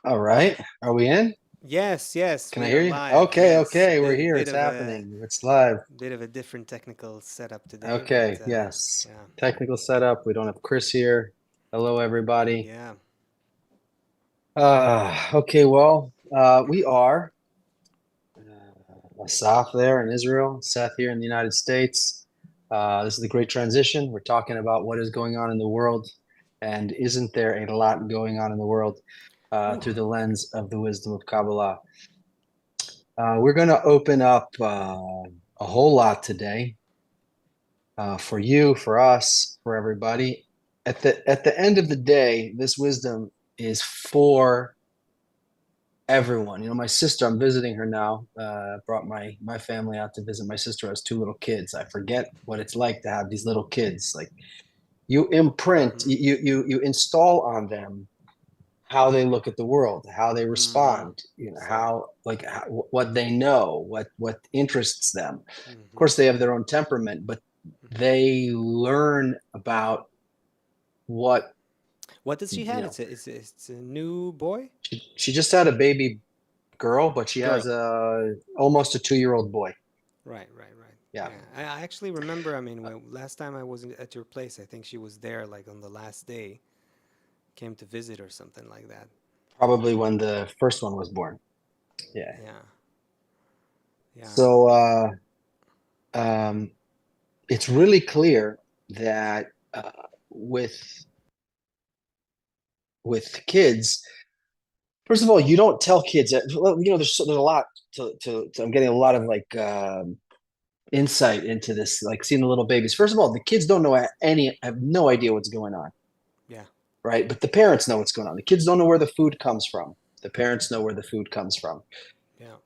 All right. Are we in? Yes, yes, Can I we hear are you? live. Okay, Yes, okay. We're bit here. bit It's of a happening. It's live. bit of a different technical setup today, but Okay, yes. yeah, Technical setup. We don't have Chris here. Hello, everybody. yeah. Okay, well, we are Asaf there in Israel, Seth here in the United States. This is the Great Transition. We're talking about what is going on in the world, and isn't there a lot going on in the world Whew. through the lens of the wisdom of Kabbalah? We're going to open up a whole lot today for you, for us, for everybody. At the end of the day, this wisdom is for everyone. You know, my sister, I'm visiting her now. Brought my family out to visit. My sister has two little kids. I forget what it's like to have these little kids. Like you imprint, Mm-hmm. you install on them how they look at the world, how they Mm-hmm. respond, So, how like what they know, what interests them. Of mm-hmm. course, they have their own temperament, but Mm-hmm. they learn about what What does she you have? know. It's a new boy? She just had a baby girl, but she has Girl. a almost a 2-year-old boy. Right, right, right. Yeah, Yeah, I actually remember. I mean, when last time I was at your place, I think she was there like on the last day, came to visit or something like that. probably when the first one was born. Yeah. Yeah, yeah. So um, it's really clear that with kids, first of all, you don't tell kids that, well, there's a lot to I'm getting a lot of like insight into this, like seeing the little babies. First of all, the kids don't know have no idea what's going on, Yeah. right? But the parents know what's going on. The kids don't know where the food comes from. The parents know where the food comes from. Yeah.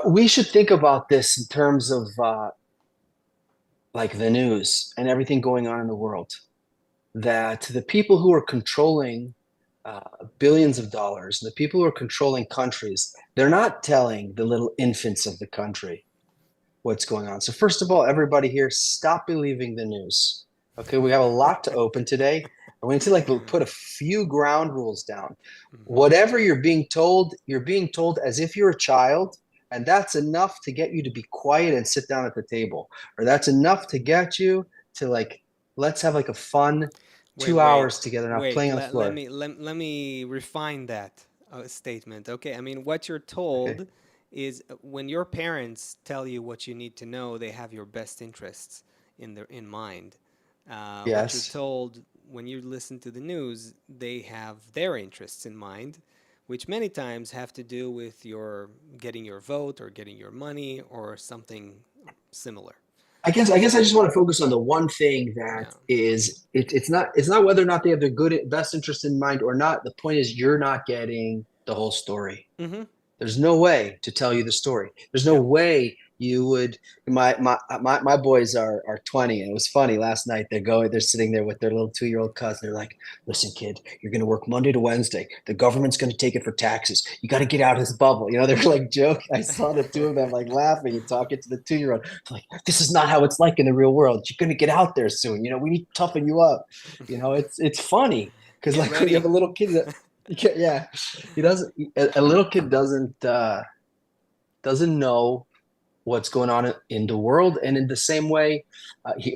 We should think about this in terms of like the news and everything going on in the world. That the people who are controlling uh, billions of dollars, the people who are controlling countries, they're not telling the little infants of the country what's going on. So first of all, everybody here, stop believing the news. Okay, we have a lot to open today. And we need to like put a few ground rules down. Mm-hmm. Whatever you're being told as if you're a child, and that's enough to get you to be quiet and sit down at the table, or that's enough to get you to like, let's have like a fun Wait, 2 hours wait, together now wait. playing on the Let floor. me let me refine that statement. Okay, I mean what you're Okay. told is when your parents tell you what you need to know, they have your best interests in mind. What you're Yes. told when you listen to the news, they have their interests in mind, which many times have to do with your getting your vote or getting your money or something similar. I guess I So just want to focus on the one thing that yeah. is it's not whether or not they have their good best interest in mind or not. The point is you're not getting the whole story. Mm-hmm. There's no way to tell you the story. There's no Yeah. way you would. My boys are 20, and it was funny last night. They're sitting there with their little 2-year-old cousin. They're like, "Listen, kid, you're going to work Monday to Wednesday. The government's going to take it for taxes. You got to get out of this bubble." They're like joking. I saw the two of them like laughing and talking to the 2-year-old. Like, this is not how it's like in the real world. You're going to get out there soon. We need to toughen you up. It's funny because Get like when you have ready. a little kid that, yeah, he doesn't. A little kid doesn't know what's going on in the world, and in the same way,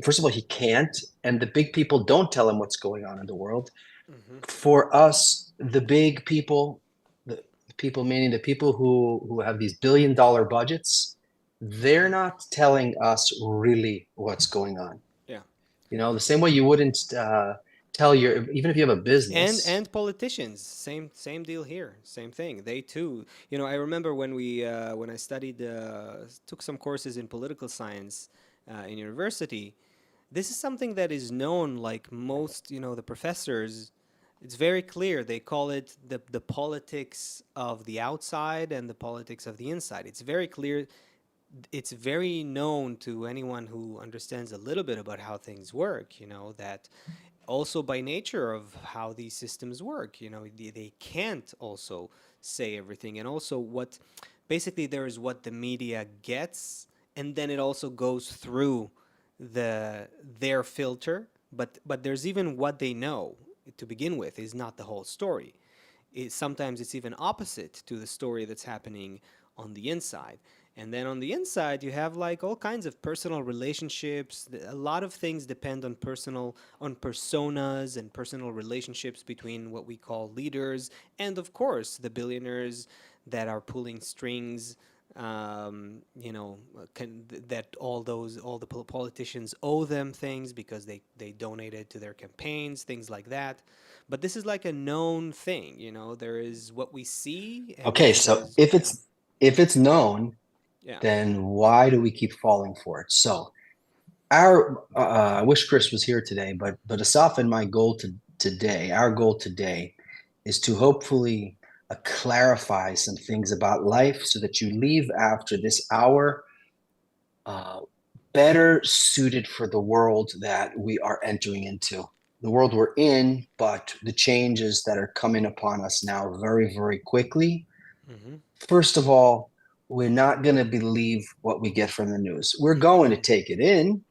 first of all, he can't, and the big people don't tell him what's going on in the world. Hmm. For us, the big people, the people meaning the people who have these billion-dollar budgets, they're Hmm. not telling us really what's going on. Yeah. The same way you wouldn't tell your even if you have a business. And politicians, same deal here, same thing. They too, I remember when I studied took some courses in political science in university. This is something that is known, like most, the professors. It's very clear. They call it the politics of the outside and the politics of the inside. It's very clear. It's very known to anyone who understands a little bit about how things work, that also by nature of how these systems work, they can't also say everything. And also what basically there is what the media gets, and then it also goes through their filter, but there's even what they know to begin with is not the whole story. sometimes it's even opposite to the story that's happening on the inside. And then on the inside, you have like all kinds of personal relationships. A lot of things depend on on personas and personal relationships between what we call leaders and, of course, the billionaires that are pulling strings. That all the politicians owe them things because they donated to their campaigns, things like that. But this is like a known thing. There is what we see, and Okay, then so there's, if yeah, it's known, yeah. then why do we keep falling for it? So our I wish Chris was here today, but Asaf and my goal today, our goal today, is to hopefully clarify some things about life so that you leave after this hour uh, better suited for the world that we are entering into. The world we're in, but the changes that are coming upon us now very, very quickly. Mm-hmm. First of all, we're not going to believe what we get from the news. We're going to take it in.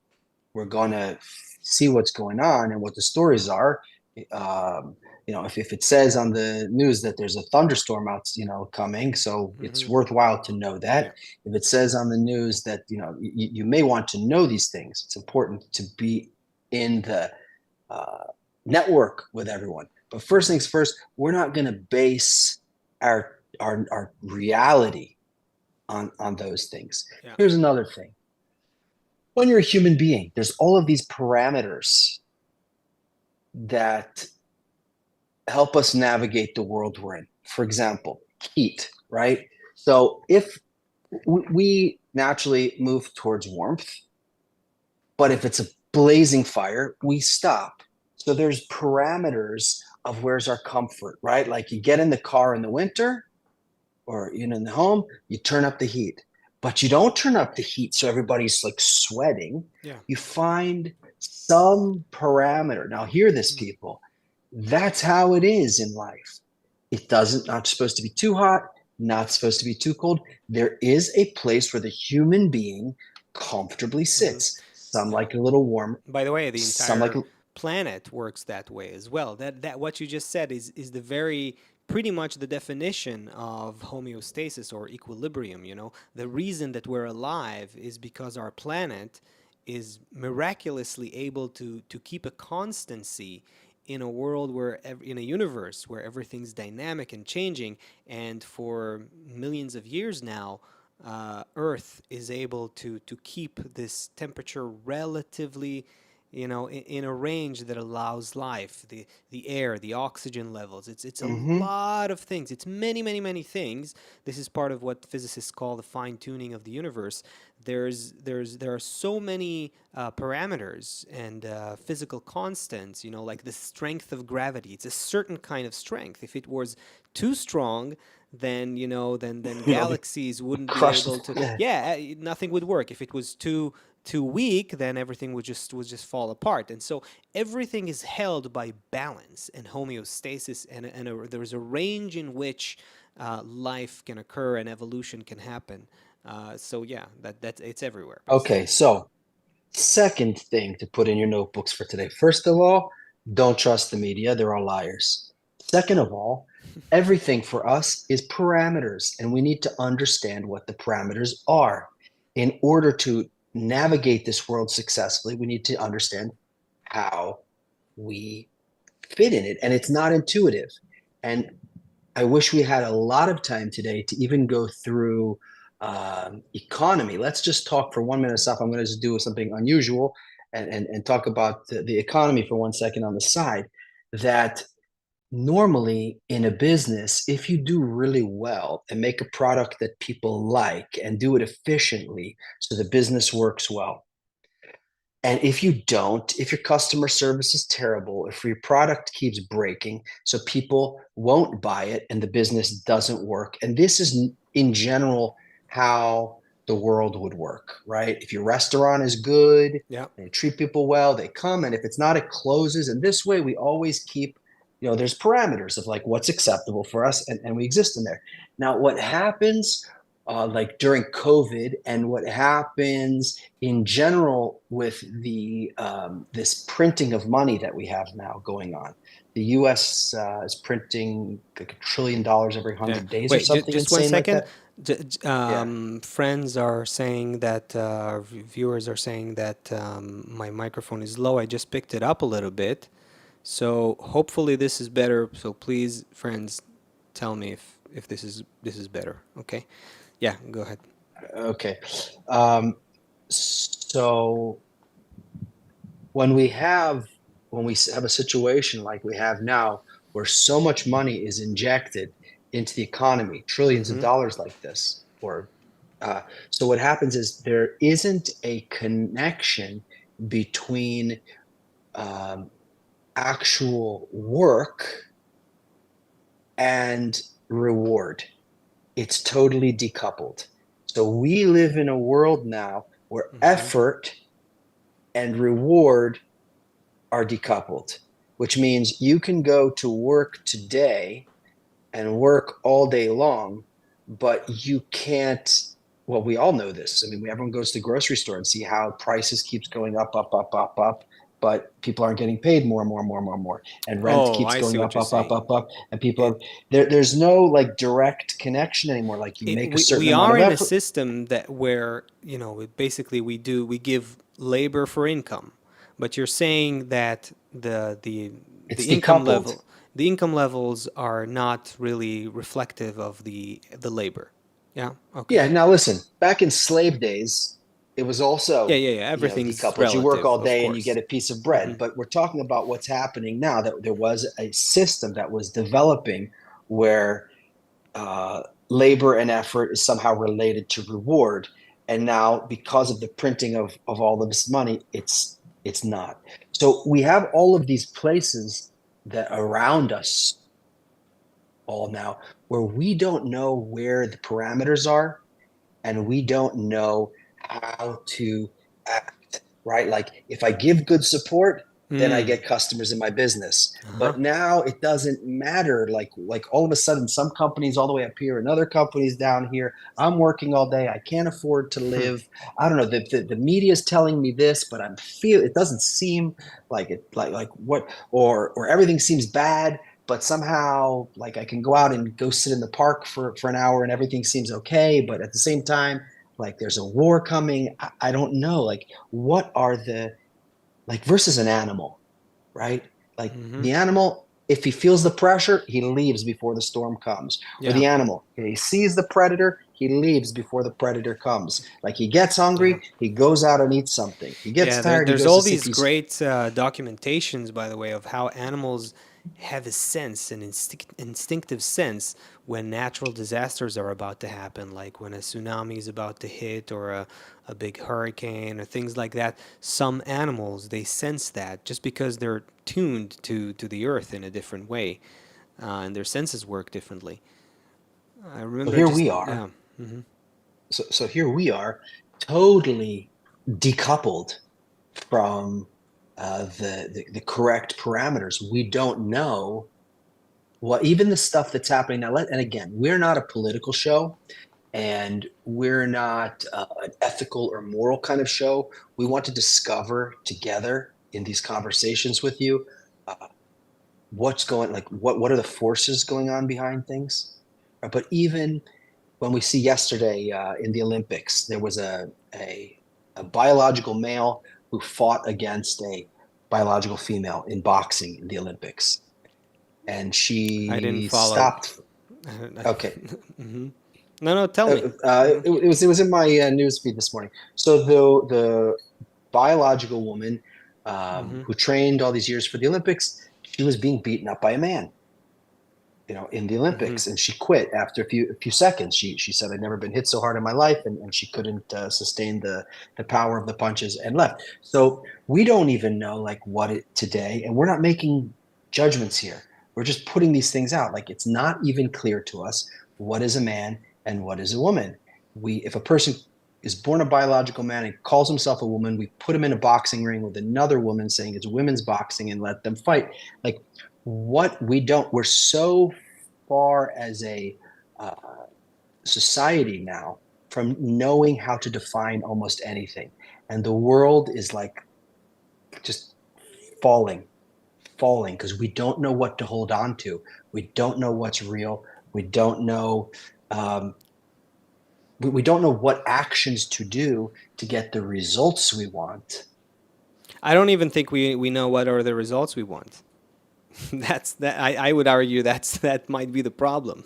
We're going to see what's going on and what the stories are. Um, if it says on the news that there's a thunderstorm out, coming, so Mm-hmm. it's worthwhile to know that. Yeah. If it says on the news that, you may want to know these things, it's important to be in the uh, network with everyone. But first things first, we're not going to base our reality on those things. Yeah. Here's another thing. When you're a human being, there's all of these parameters that help us navigate the world we're in. For example, heat, right? So if we naturally move towards warmth, but if it's a blazing fire, we stop. So there's parameters of where's our comfort, right? Like you get in the car in the winter or in the home, you turn up the heat. But you don't turn up the heat so everybody's like sweating. Yeah. You find some parameter. Now hear this, people. That's how it is in life. It doesn't not supposed to be too hot, not supposed to be too cold. There is a place where the human being comfortably Mm-hmm. sits. Some Yeah. like it a little warm, By the way, the some like entire planet works that way as well. That what you just said is the very pretty much the definition of homeostasis or equilibrium. The reason that we're alive is because our planet is miraculously able to keep a constancy in a world in a universe where everything's dynamic and changing. And for millions of years now, Earth is able to keep this temperature relatively, in a range that allows life. The air, the oxygen levels. It's a mm-hmm. lot of things. It's many, many, many things. This is part of what physicists call the fine tuning of the universe. There are so many parameters and physical constants. Like the strength of gravity. It's a certain kind of strength. If it was too strong, then then The galaxies wouldn't be crush. able to, Yeah. yeah, nothing would work. If it was too weak, then everything would just fall apart. And so everything is held by balance and homeostasis, and there's a range in which life can occur and evolution can happen. So yeah, that's it's everywhere Okay, basically. so second thing to put in your notebooks for today. First of all, don't trust the media. They're all liars. Second of all, everything for us is parameters, and we need to understand what the parameters are. In order to navigate this world successfully, we need to understand how we fit in it. And it's not intuitive. And I wish we had a lot of time today to even go through economy. Let's just talk for 1 minute, Saf. I'm going to just do something unusual and talk about the economy for 1 second on the side. That normally in a business, if you do really well and make a product that people like and do it efficiently so the business works well, and if you don't, if your customer service is terrible, if your product keeps breaking, so people won't buy it and the business doesn't work. And this is in general how the world would work, right? If your restaurant is good Yeah. and you treat people well, they come. And if it's not, it closes. And this way, we always keep, there's parameters of like what's acceptable for us and we exist in there. Now, what happens like during COVID, and what happens in general with the this printing of money that we have now going on. The U.S. Is printing like $1 trillion every Yeah. 100 days or Wait, something just one insane like second. that. Yeah. Friends are saying that, viewers are saying that my microphone is low. I just picked it up a little bit. So hopefully this is better. So please, friends, tell me if this is better. Okay. Yeah, go ahead. Okay. Um, so when we have a situation like we have now, where so much money is injected into the economy, trillions of Mm-hmm. dollars like this, or uh, so what happens is there isn't a connection between um, actual work and reward. It's totally decoupled. So we live in a world now where Mm-hmm. effort and reward are decoupled, which means you can go to work today and work all day long, but you can't. Well, we all know this. I mean, everyone goes to the grocery store and see how prices keeps going up, up, up, up, up, but people aren't getting paid more and more and more and more and more, and rent Oh, keeps I see going what up, you're up, up, saying. up, up, and people It, are there's no like direct connection anymore. Like you make a certain we amount are of in a effort. system that where, basically we give labor for income, but you're saying that It's the income decoupled. level the income levels are not really reflective of the labor. Yeah. Okay. Yeah, now listen, back in slave days, it was Yeah, also, yeah, yeah. Everything's decoupled. You work relative, all of day and you get course. a piece of Hmm. bread. But we're talking about what's happening now, that there was a system that was developing where labor and effort is somehow related to reward. And now, because of the printing of all of this money, it's not. So we have all of these places that around us all now where we don't know where the parameters are, and we don't know how to act, right? Like if I give good support, then I Mm. get customers in my business. Uh-huh. But now it doesn't matter. Like all of a sudden, some companies all the way up here and other companies down here. I'm working all day. I can't afford to live. I don't know. The media is telling me this, but it doesn't seem like it like what, or everything seems bad, but somehow like I can go out and go sit in the park for an hour and everything seems okay. But at the same time, like there's a war coming. I don't know. Like what are the, like versus an animal, right? Like Mm-hmm. the animal, if he feels the pressure, he leaves before the storm comes. Or Yeah. the animal, he sees the predator, he leaves before the predator comes. Like he gets Yeah. hungry, he goes out and eats something. He gets Yeah, tired, he there's goes to all sleep. these He's great documentations, by the way, of how animals have a sense, an instinctive sense when natural disasters are about to happen, like when a tsunami is about to hit or a big hurricane or things like that. Some animals, they sense that just because they're tuned to the earth in a different way, and their senses work differently. I so remember here just, we are. yeah. Hmm. So here we are, totally decoupled from the correct parameters. We don't know what, even the stuff that's happening now. And again, we're not a political show, and we're not an ethical or moral kind of show. We want to discover together in these conversations with you uh, what's going, like what are the forces going on behind things. But even when we see yesterday in the Olympics, there was a a biological male who fought against a biological female in boxing in the Olympics, and I didn't she follow. stopped. Okay, Hmm. No, no, tell me. Hmm. it was in my news feed this morning. So the biological woman Hmm. who trained all these years for the Olympics, she was being beaten up by a man, in the Hmm. Olympics, and she quit after a few seconds. She said, "I'd never been hit so hard in my life," and she couldn't sustain the power of the punches and left. So we don't even know like what it today, and we're not making judgments here. We're just putting these things out. Like it's not even clear to us what is a man and what is a woman. If a person is born a biological man and calls himself a woman, we put him in a boxing ring with another woman saying it's women's boxing and let them fight. Like what we don't, we're so far as a uh, society now from knowing how to define almost anything. And the world is like just falling, falling because we don't know what to hold on to. We don't know what's real. We don't know. Um, we don't know what actions to do to get the results we want. I don't even think we know what are the results we want. That's that. I would argue that might be the problem.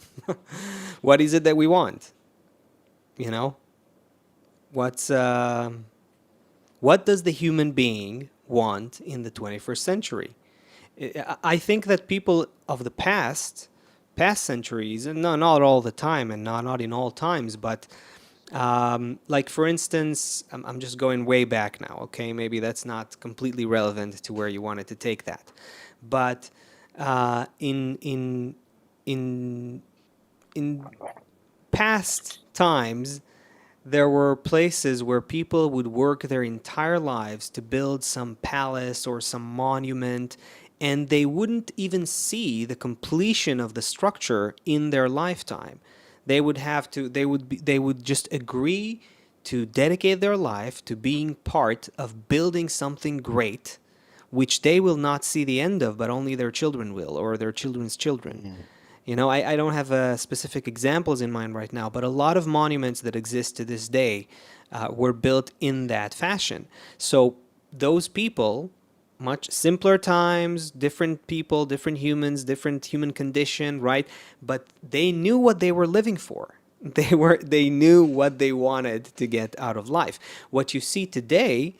What is it that we want? You know, what's what does the human being want in the 21st century? I think that people of the past centuries, and not all the time, and not in all times, but like for instance, I'm just going way back now. Okay, maybe that's not completely relevant to where you wanted to take that, but in in past times, there were places where people would work their entire lives to build some palace or some monument, and they wouldn't even see the completion of the structure in their lifetime. They would have to, they would just agree to dedicate their life to being part of building something great, which they will not see the end of, but only their children will, or their children's children. Mm-hmm. You know, I don't have specific examples in mind right now, but a lot of monuments that exist to this day were built in that fashion. So those people, much simpler times, different people, different humans, different human condition, right? But they knew what they were living for. They knew what they wanted to get out of life. What you see today,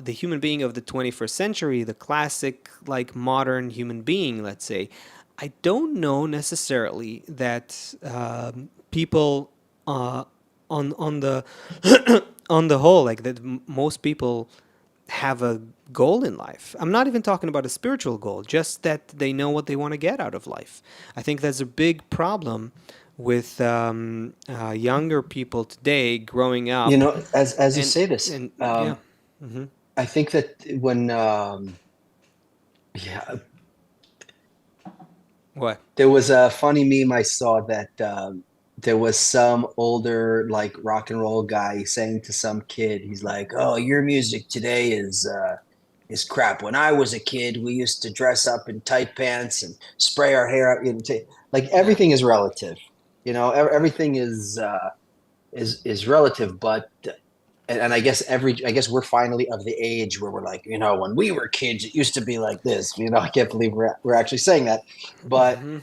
the human being of the 21st century, the classic like modern human being, let's say, I don't know necessarily that people on the on the whole, like that most people have a goal in life. I'm not even talking about a spiritual goal, just that they know what they want to get out of life. I think that's a big problem with younger people today growing You up, know, as you and say this, and yeah. Hmm. I think that when yeah, What? there was a funny meme I saw that there was some older like rock and roll guy saying to some kid, he's like, "Oh, your music today is crap. When I was a kid, we used to dress up in tight pants and spray our hair out." Like Yeah. everything is relative, you know. Everything is relative, but and I guess we're finally of the age where we're like, you know, when we were kids, it used to be like this. You know, I can't believe we're actually saying that, but Hmm.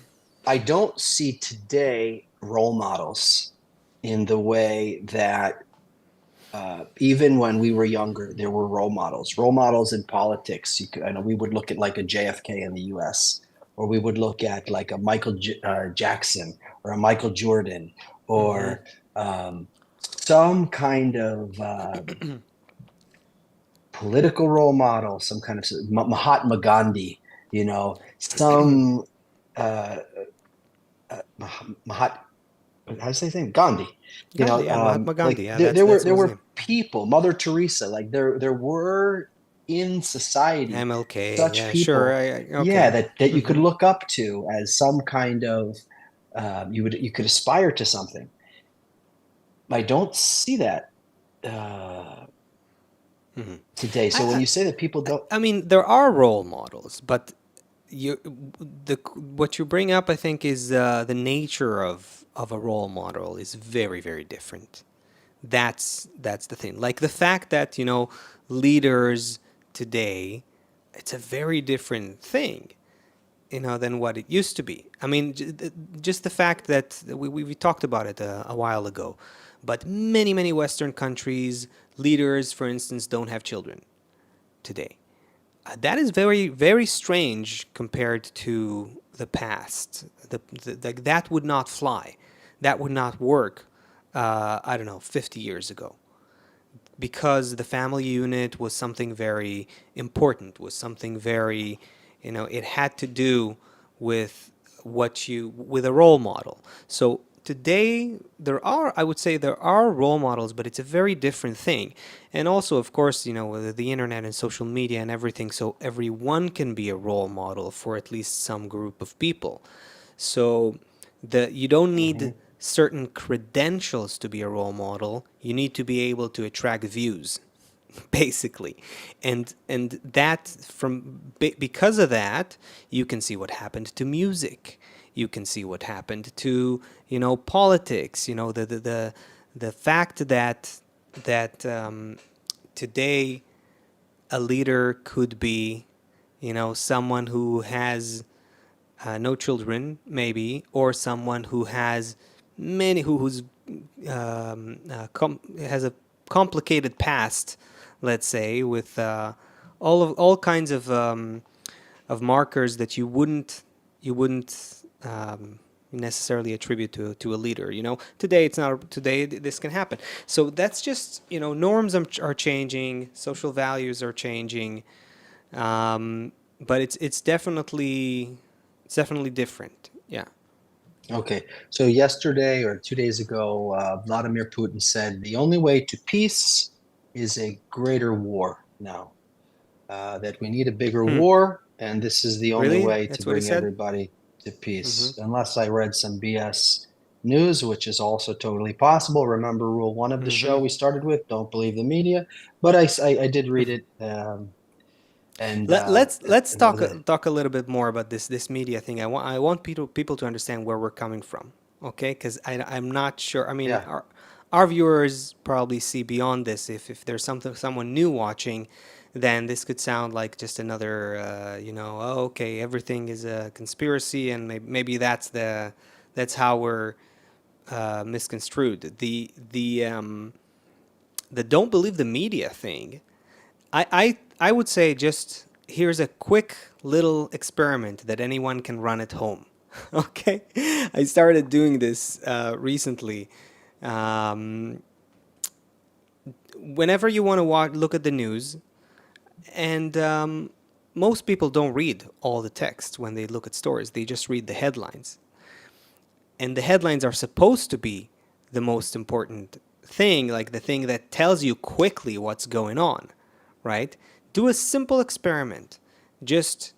I don't see today role models in the way that even when we were younger, there were role models in politics. I know we would look at like a JFK in the US, or we would look at like a Jackson or a Michael Jordan, Hmm. or some kind of political role model, some kind of Mahatma Gandhi, you know, some uh, Mahat how do I say his name? Gandhi. You Gandhi, know, yeah, Mahatma like Gandhi, yeah, that's there his were name. people, Mother Teresa, like there were in society MLK, such yeah, sure, people, yeah, okay. that you could Hmm. look up to as some kind of you could aspire to something. I don't see that uh, Hmm. today. So when I, you say that people don't, I mean, there are role models, but you, the what you bring up, I think, is the nature of a role model is very, very different. That's the thing. Like the fact that leaders today, it's a very different thing, than what it used to be. I mean, just the fact that we talked about it a while ago, but many Western countries, leaders, for instance, don't have children today. That is very strange compared to the past. That would not fly. That would not work. I don't know, 50 years ago, because the family unit was something very important. Was something very, it had to do with with a role model. So today I would say there are role models, but it's a very different thing. And also, of course, with the internet and social media and everything, so everyone can be a role model for at least some group of people. So you don't need Mhm. certain credentials to be a role model. You need to be able to attract views, basically, and that because of that, you can see what happened to music. You can see what happened to, politics. The fact that today a leader could be, someone who has no children, maybe, or someone who has many, who's has a complicated past, let's say, with all kinds of markers that you wouldn't necessarily attribute to a leader. Today it's not. Today this can happen. So that's just, norms are changing, social values are changing, but it's definitely different. Yeah. Okay, so yesterday or 2 days ago, Vladimir Putin said the only way to peace is a greater war now. That we need a bigger Hmm. war, and this is the only Really? way to That's what he bring said? everybody to Mm-hmm. peace. Unless I read some BS news, which is also totally possible. Remember rule one of the Mm-hmm. show we started with, don't believe the media. But I did read it, and Let, let's let's and that was talk it. talk a little bit more about this media thing. I want people to understand where we're coming from, okay? Because I'm not sure. I mean, Yeah. our viewers probably see beyond this. If there's someone new watching, then this could sound like just another, oh, okay, everything is a conspiracy, and maybe that's how we're misconstrued. The don't believe the media thing. I would say just here's a quick little experiment that anyone can run at home. Okay, I started doing this recently. Um, Whenever you want to look at the news, and most people don't read all the text when they look at stories; they just read the headlines. And the headlines are supposed to be the most important thing, like the thing that tells you quickly what's going on, right? Do a simple experiment. Just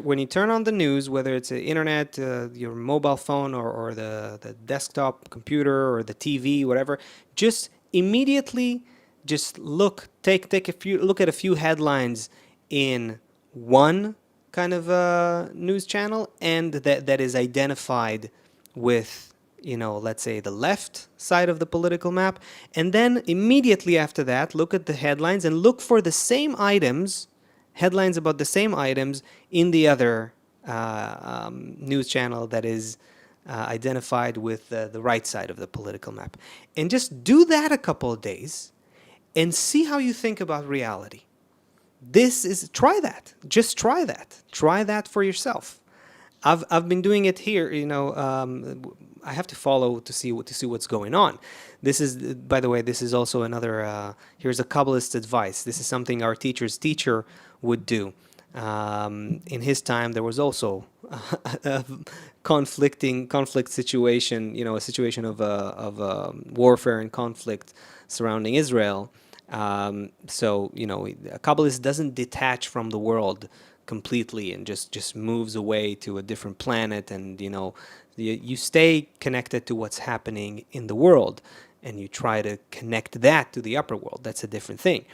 when you turn on the news, whether it's the internet, your mobile phone, or the desktop computer or the TV, whatever, just immediately just take a few look at a few headlines in one kind of news channel, and that is identified with, let's say, the left side of the political map, and then immediately after that look at the headlines and look for the same items, headlines about the same items in the other news channel that is identified with the right side of the political map, and just do that a couple of days and see how you think about reality. Try that. Just try that for yourself. I've been doing it here. I have to follow to see what's going on. This is, by the way, this is also another. Here's a Kabbalist advice. This is something our teacher's teacher would do. In his time, there was also a conflict situation. A situation of warfare and conflict surrounding Israel. So a Kabbalist doesn't detach from the world completely and just moves away to a different planet, and you stay connected to what's happening in the world, and you try to connect that to the upper world. That's a different thing.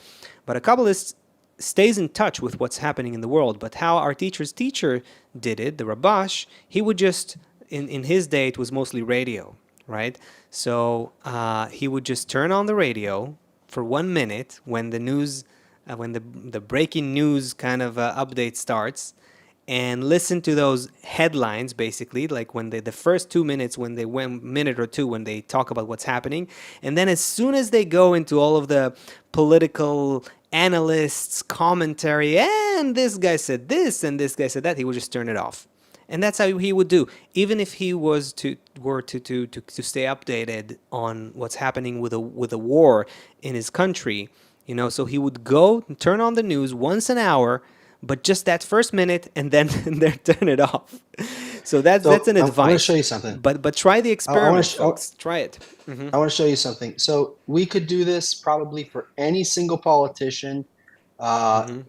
But a Kabbalist stays in touch with what's happening in the world. But how our teacher's teacher did it, the Rabash, he would just, in his day, it was mostly radio, right? So he would just turn on the radio for 1 minute when the news, when the breaking news kind of update starts, and listen to those headlines, basically, like when the first 2 minutes, when they went minute or two, when they talk about what's happening. And then as soon as they go into all of the political analysts commentary, and this guy said this and this guy said that, he would just turn it off. And that's how he would do, even if he were to stay updated on what's happening with a war in his country. So he would go and turn on the news once an hour, but just that first minute, and then turn it off. So that's So an I'm going to show advice. you something. But try the I want experiment, to folks. Try it. Hmm. I want to show you something. So we could do this probably for any single politician, uh, Hmm.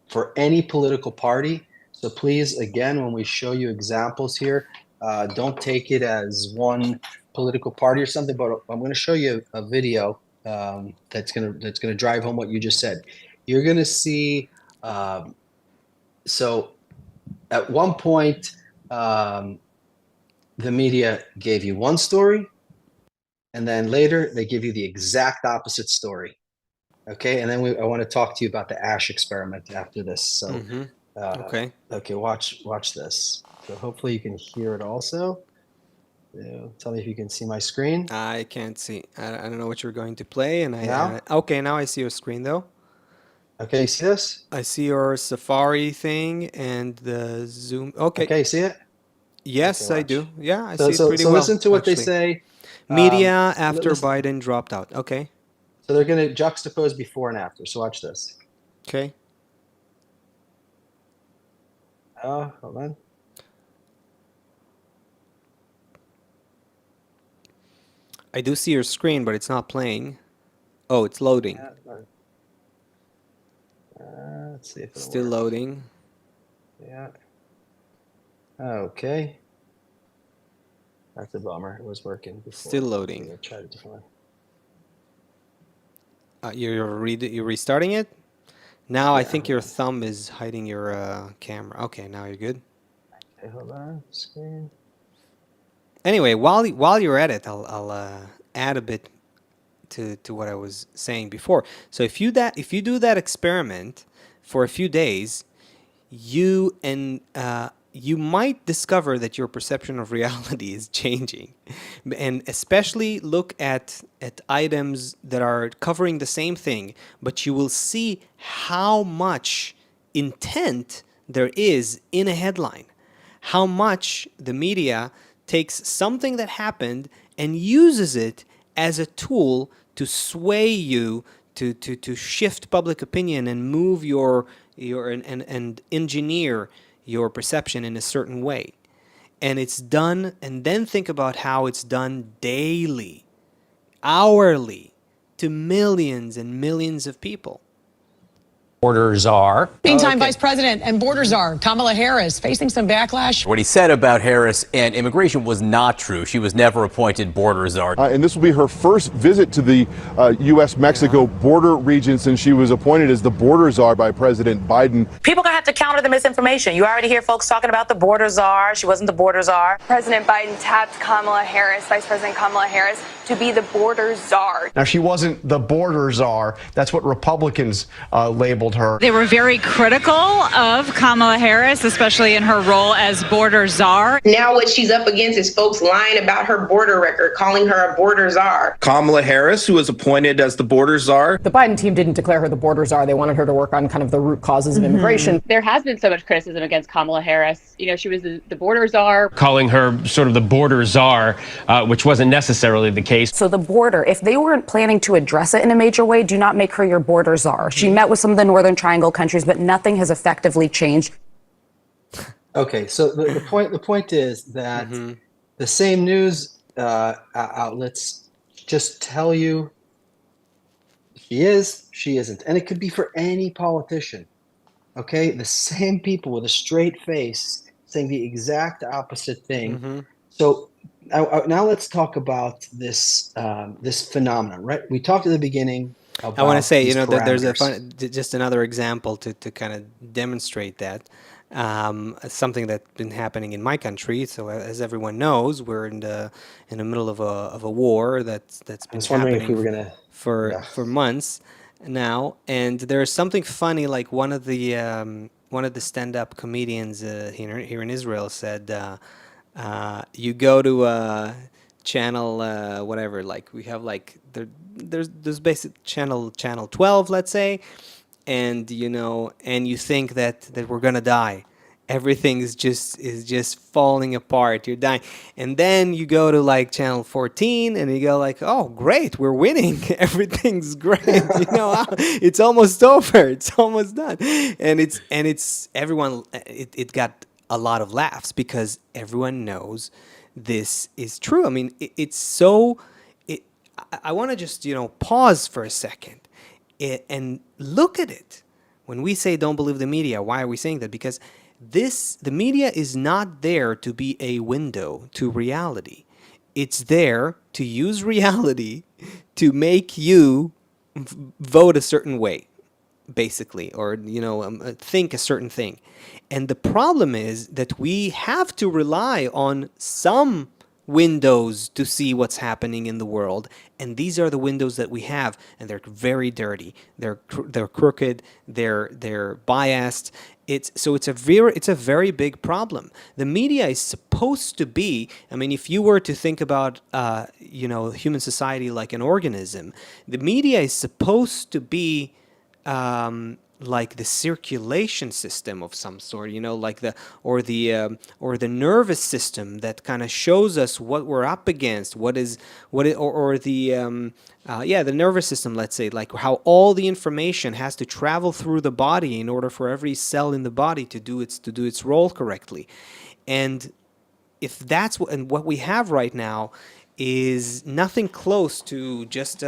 for any political party. So please, again, when we show you examples here, Don't take it as one political party or something, but I'm going to show you a video that's gonna drive home what you just said. You're going to see. So at one point, the media gave you one story, and then later they give you the exact opposite story. Okay, and then I want to talk to you about the Asch experiment after this. So, Okay. okay, watch this. So hopefully you can hear it also. Tell me if you can see my screen I can't see. I don't know what you're going to play, and now. okay, now I see your screen though. Okay, you see this? I see your Safari thing and the Zoom. Okay. Okay, you see it? Okay, Yes, I watch. do. Yeah, I So see it so pretty so well, listen to what they actually. say. Media after Listen. Biden dropped out. Okay. So they're going to juxtapose before and after. So watch this. Okay. Oh, hold on. I do see your screen, but it's not playing. Oh, it's loading. Let's see if it'll Still work. loading. Yeah. Okay. That's a bummer. It was working before. Still loading. I tried it differently. You're restarting it? Now I Yeah, think hold your on. thumb is hiding your camera. Okay, now you're good. Okay, hold on. Screen. Anyway, while you're at it, I'll add a bit to what I was saying before. So if you do that experiment for a few days, you might discover that your perception of reality is changing, and especially look at items that are covering the same thing, but you will see how much intent there is in a headline, how much the media takes something that happened and uses it as a tool to sway you, to shift public opinion and move your and engineer your perception in a certain way. And it's done, and then think about how it's done daily, hourly, to millions and millions of people. Border czar. Meantime, Okay. Vice President and border czar Kamala Harris facing some backlash. What he said about Harris and immigration was not true. She was never appointed border czar. And this will be her first visit to the U.S.-Mexico border region since she was appointed as the border czar by President Biden. People gonna have to counter the misinformation. You already hear folks talking about the border czar. She wasn't the border czar. President Biden tapped Kamala Harris, Vice President Kamala Harris, to be the border czar. Now, she wasn't the border czar. That's what Republicans labeled her. They were very critical of Kamala Harris, especially in her role as border czar. Now what she's up against is folks lying about her border record, calling her a border czar. Kamala Harris, who was appointed as the border czar. The Biden team didn't declare her the border czar. They wanted her to work on kind of the root causes of immigration. There has been so much criticism against Kamala Harris. You know, she was the border czar. Calling her sort of the border czar, which wasn't necessarily the case. So the border, if they weren't planning to address it in a major way, do not make her your border czar. She met with some of the Northern Triangle countries, but nothing has effectively changed. Okay, so the point is that the same news outlets just tell you she is, she isn't, and it could be for any politician. Okay, the same people with a straight face saying the exact opposite thing. So now let's talk about this this phenomenon, right? We talked at the beginning. I want to say, these that there's parameters. just another example to kind of demonstrate that. Something that's been happening in my country. So as everyone knows, we're in the middle of a war that's been wondering if happening we were gonna for months now. And there's something funny, like one of the stand-up comedians here in Israel said, you go to channel whatever, like we have like there's basic channel 12, let's say, and and you think that we're gonna die, everything is just falling apart, you're dying, and then you go to like channel 14 and you go like, oh great, we're winning, everything's great, it's almost over, it's almost done, and it's everyone, it got a lot of laughs because everyone knows this is true. I mean, it's so. I want to just pause for a second and look at it. When we say don't believe the media, why are we saying that? Because The media is not there to be a window to reality. It's there to use reality to make you vote a certain way, basically, or think a certain thing. And the problem is that we have to rely on some windows to see what's happening in the world, and these are the windows that we have, and they're very dirty, they're crooked, they're biased. It's a very big problem. The media is supposed to be, I mean, if you were to think about human society like an organism, the media is supposed to be like the circulation system of some sort, like the nervous system that kind of shows us what we're up against, the nervous system, let's say, like how all the information has to travel through the body in order for every cell in the body to do its role correctly. And if that's what we have right now is nothing close to just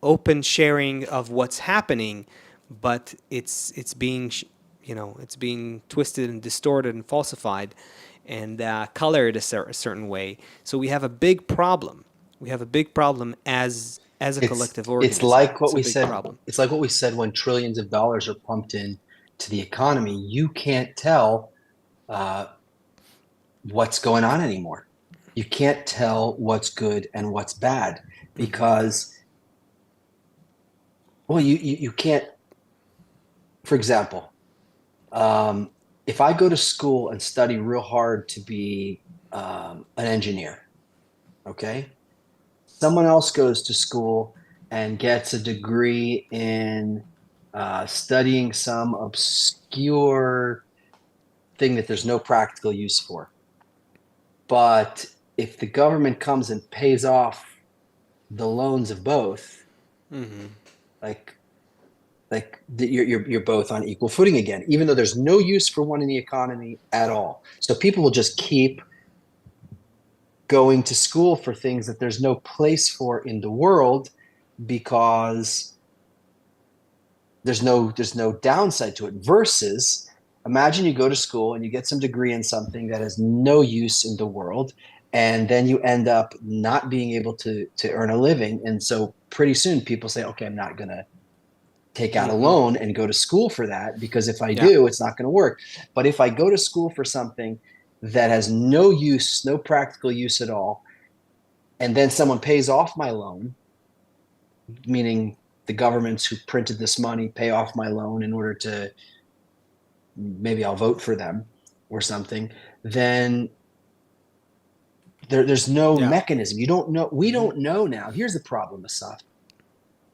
open sharing of what's happening, but it's being twisted and distorted and falsified and colored a certain way. So we have a big problem. We have a big problem as a collective organism. It's like what we big said. problem. It's like what we said when trillions of dollars are pumped in to the economy. You can't tell what's going on anymore. You can't tell what's good and what's bad because, well, you can't. For example, if I go to school and study real hard to be an engineer, okay? Someone else goes to school and gets a degree in studying some obscure thing that there's no practical use for. But if the government comes and pays off the loans of both, you're both on equal footing again, even though there's no use for one in the economy at all. So people will just keep going to school for things that there's no place for in the world because there's no downside to it. Versus, imagine you go to school and you get some degree in something that has no use in the world, and then you end up not being able to earn a living. And so pretty soon people say, okay, I'm not going to take out a loan and go to school for that, because if I do, it's not going to work. But if I go to school for something that has no use, no practical use at all, and then someone pays off my loan, meaning the governments who printed this money pay off my loan in order to, maybe I'll vote for them or something, then there's no mechanism. You don't know. We don't know now. Here's the problem, Asaf.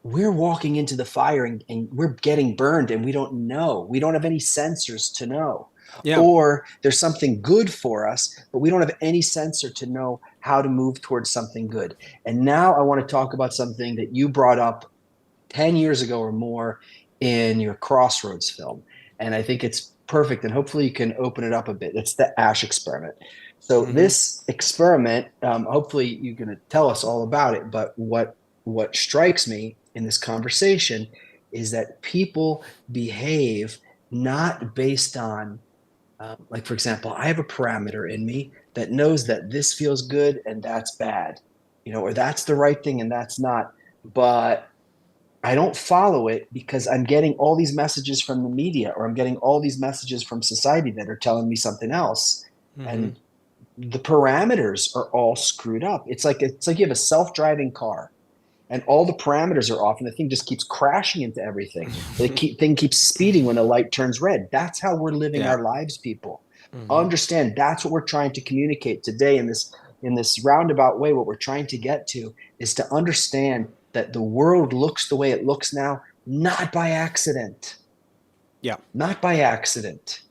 We're walking into the fire and we're getting burned and we don't know. We don't have any sensors to know. Yeah. Or there's something good for us, but we don't have any sensor to know how to move towards something good. And now I want to talk about something that you brought up 10 years ago or more in your Crossroads film. And I think it's perfect. And hopefully you can open it up a bit. It's the Asch Experiment. So this experiment, hopefully you're going to tell us all about it. But what strikes me in this conversation is that people behave not based on, like, for example, I have a parameter in me that knows that this feels good and that's bad, or that's the right thing and that's not. But I don't follow it because I'm getting all these messages from the media, or I'm getting all these messages from society that are telling me something else. And the parameters are all screwed up. It's like you have a self-driving car and all the parameters are off and the thing just keeps crashing into everything. The thing keeps speeding when the light turns red. That's how we're living our lives, people. Understand, that's what we're trying to communicate today in this roundabout way. What we're trying to get to is to understand that the world looks the way it looks now, not by accident. Yeah. Not by accident.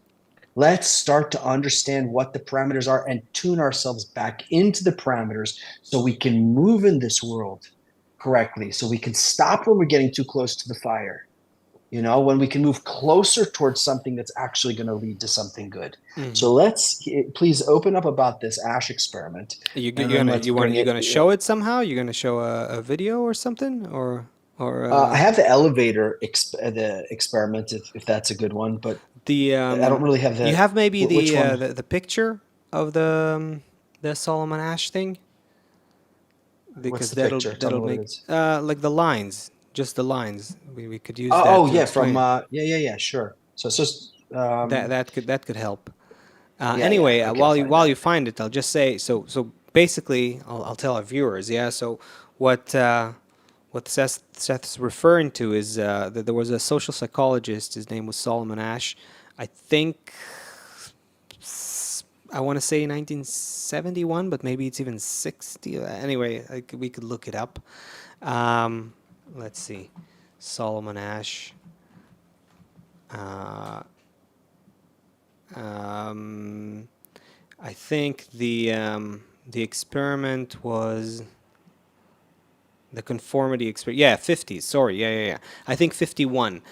Let's start to understand what the parameters are and tune ourselves back into the parameters so we can move in this world correctly, so we can stop when we're getting too close to the fire, when we can move closer towards something that's actually going to lead to something good. So let's please open up about this Asch Experiment. You're going to show it somehow? You're going to show a video or something? Or Or I have the elevator the experiment if that's a good one, but the I don't really have you the have maybe which one. the picture of the Solomon Asch thing, What's because the picture? Tell me that'll what it make is. like the lines, just the lines. We could use Oh, that oh to yeah, from explain. yeah, sure. So it's just That could help. yeah. Anyway, Okay, I'll find while that. you find it, I'll just say so. Basically, I'll tell our viewers. Yeah. So what Seth's referring to is that there was a social psychologist. His name was Solomon Asch. I think I want to say 1971, but maybe it's even 60. Anyway, we could look it up. Let's see, Solomon Asch. Uh, I think the experiment was the conformity experiment. Yeah, 50s. Sorry. Yeah. I think 51.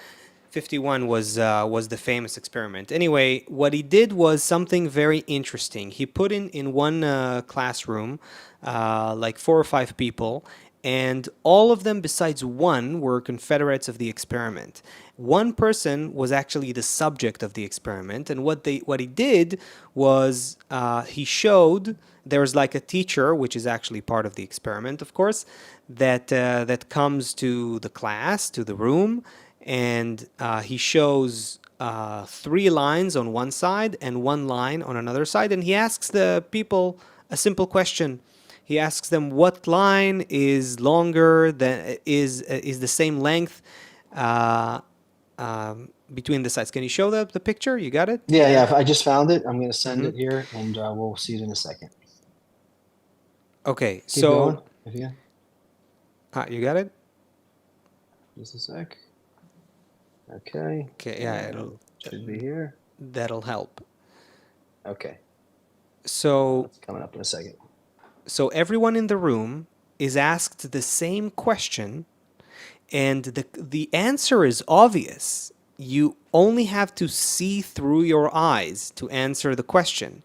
51 was the famous experiment. Anyway, what he did was something very interesting. He put in one classroom like 4 or 5 people, and all of them besides one were confederates of the experiment. One person was actually the subject of the experiment, and what he did was he showed there's like a teacher, which is actually part of the experiment, of course, that comes to the class, to the room, and he shows 3 lines on one side and 1 line on another side, and he asks the people a simple question. He asks them what line is longer than is the same length between the sides. Can you show the picture? You got it? Yeah. I just found it. I'm going to send Mm-hmm. it here, and we'll see it in a second. Okay, Keep going. If you you got it? just a sec. Okay. Okay, yeah, Should be here. that'll help. Okay. So It's coming up in a second. So everyone in the room is asked the same question, and the answer is obvious. You only have to see through your eyes to answer the question.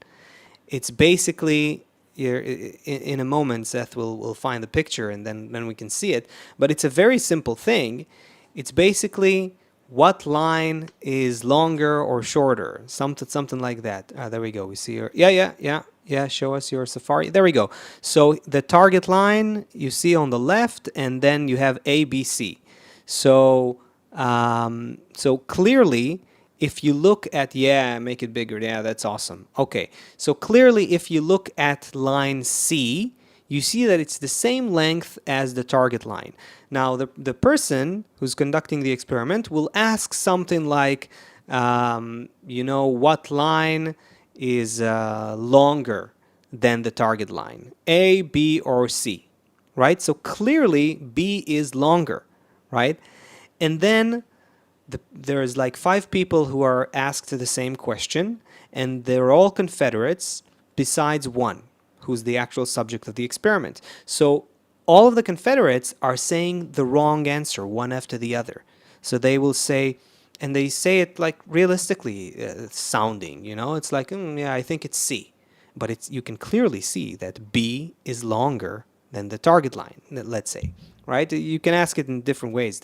It's basically in a moment, Seth will find the picture, and then we can see it. But it's a very simple thing. It's basically what line is longer or shorter, something like that. There we go. We see your yeah. Show us your Safari. There we go. So the target line you see on the left, and then you have A, B, C. So so clearly, if you look at, make it bigger. Yeah, that's awesome. Okay, so clearly, if you look at line C, you see that it's the same length as the target line. Now, the person who's conducting the experiment will ask something like, what line is longer than the target line? A, B, or C, right? So clearly, B is longer, right? And then there's like 5 people who are asked the same question, and they're all confederates besides one, who's the actual subject of the experiment. So all of the confederates are saying the wrong answer, one after the other. So they will say, and they say it like realistically sounding, it's like, yeah, I think it's C. But you can clearly see that B is longer than the target line, let's say. Right? You can ask it in different ways.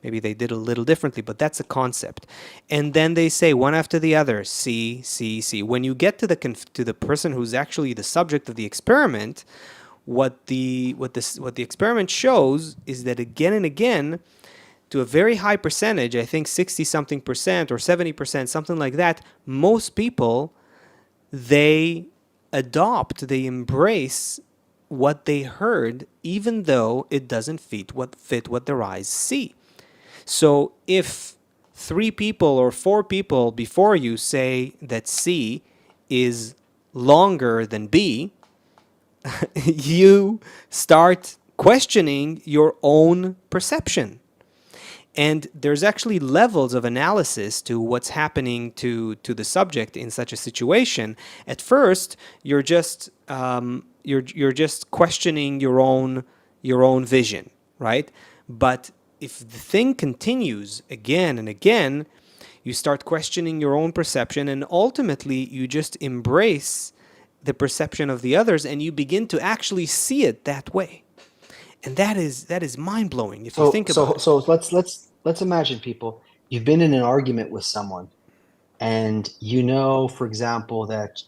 Maybe they did a little differently, but that's a concept. And then they say one after the other, C, C, C. When you get to the person who's actually the subject of the experiment, what the experiment shows is that again and again, to a very high percentage, I think 60-something% or 70%, something like that, most people, they embrace what they heard, even though it doesn't fit what their eyes see. So if 3 people or 4 people before you say that C is longer than B, you start questioning your own perception. And there's actually levels of analysis to what's happening to the subject in such a situation. At first, you're just questioning your own vision, right? But if the thing continues again and again, you start questioning your own perception, and ultimately you just embrace the perception of the others, and you begin to actually see it that way. And that is mind-blowing if you think about it. So let's imagine, people, you've been in an argument with someone, and you know, for example, that